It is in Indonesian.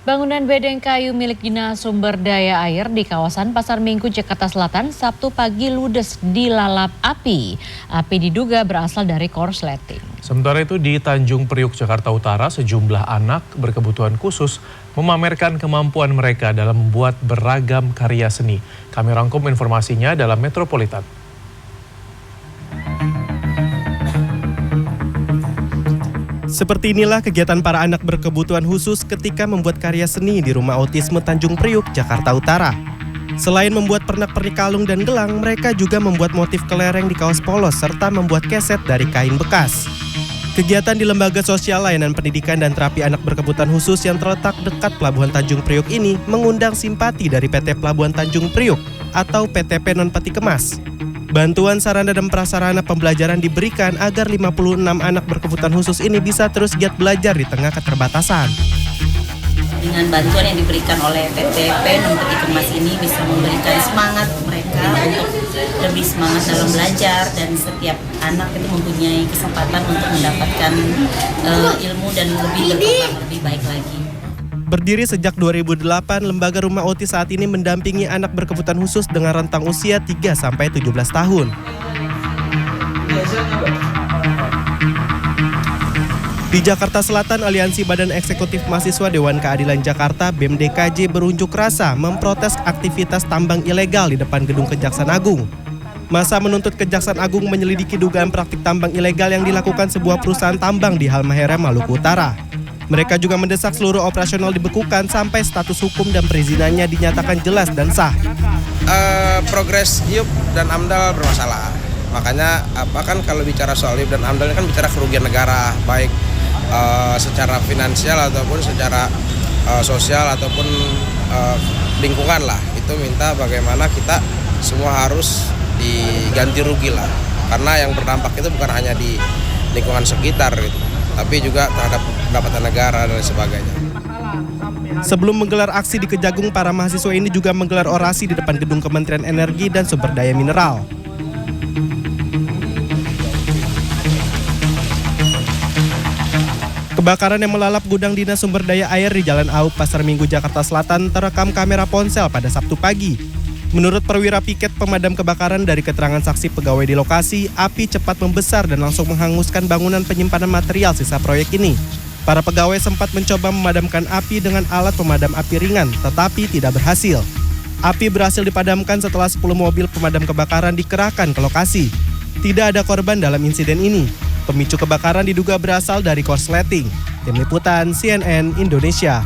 Bangunan bedeng kayu milik Dinas Sumber Daya Air di kawasan Pasar Minggu, Jakarta Selatan, Sabtu pagi ludes dilalap api. Api diduga berasal dari korsleting. Sementara itu di Tanjung Priuk, Jakarta Utara, sejumlah anak berkebutuhan khusus memamerkan kemampuan mereka dalam membuat beragam karya seni. Kami rangkum informasinya dalam Metropolitan. Seperti inilah kegiatan para anak berkebutuhan khusus ketika membuat karya seni di Rumah Autisme Tanjung Priuk, Jakarta Utara. Selain membuat pernak-pernik kalung dan gelang, mereka juga membuat motif kelereng di kaos polos serta membuat keset dari kain bekas. Kegiatan di Lembaga Sosial Layanan Pendidikan dan Terapi Anak Berkebutuhan Khusus yang terletak dekat Pelabuhan Tanjung Priuk ini mengundang simpati dari PT Pelabuhan Tanjung Priuk atau PTP Non Peti Kemas. Bantuan sarana dan prasarana pembelajaran diberikan agar 56 anak berkebutuhan khusus ini bisa terus giat belajar di tengah keterbatasan. Dengan bantuan yang diberikan oleh PTP Non Peti Kemas ini bisa memberikan semangat mereka untuk lebih semangat dalam belajar, dan setiap anak itu mempunyai kesempatan untuk mendapatkan ilmu dan lebih berkembang lebih baik lagi. Berdiri sejak 2008, Lembaga Rumah Autis saat ini mendampingi anak berkebutuhan khusus dengan rentang usia 3-17 tahun. Di Jakarta Selatan, Aliansi Badan Eksekutif Mahasiswa Dewan Keadilan Jakarta (BEM-DKJ) berunjuk rasa memprotes aktivitas tambang ilegal di depan gedung Kejaksaan Agung. Masa menuntut Kejaksaan Agung menyelidiki dugaan praktik tambang ilegal yang dilakukan sebuah perusahaan tambang di Halmahera, Maluku Utara. Mereka juga mendesak seluruh operasional dibekukan sampai status hukum dan perizinannya dinyatakan jelas dan sah. Progres IUP dan AMDAL bermasalah. Makanya kalau bicara soal IUP dan AMDAL ini kan bicara kerugian negara, baik secara finansial ataupun secara sosial ataupun lingkungan lah. Itu minta bagaimana kita semua harus diganti rugi lah. Karena yang berdampak itu bukan hanya di lingkungan sekitar gitu, tapi juga terhadap pendapatan negara dan sebagainya. Sebelum menggelar aksi di Kejagung, para mahasiswa ini juga menggelar orasi di depan gedung Kementerian Energi dan Sumber Daya Mineral. Kebakaran yang melalap gudang Dinas Sumber Daya Air di Jalan Aup, Pasar Minggu, Jakarta Selatan terekam kamera ponsel pada Sabtu pagi. Menurut perwira piket pemadam kebakaran, dari keterangan saksi pegawai di lokasi, api cepat membesar dan langsung menghanguskan bangunan penyimpanan material sisa proyek ini. Para pegawai sempat mencoba memadamkan api dengan alat pemadam api ringan, tetapi tidak berhasil. Api berhasil dipadamkan setelah 10 mobil pemadam kebakaran dikerahkan ke lokasi. Tidak ada korban dalam insiden ini. Pemicu kebakaran diduga berasal dari korsleting. Tim Liputan CNN Indonesia.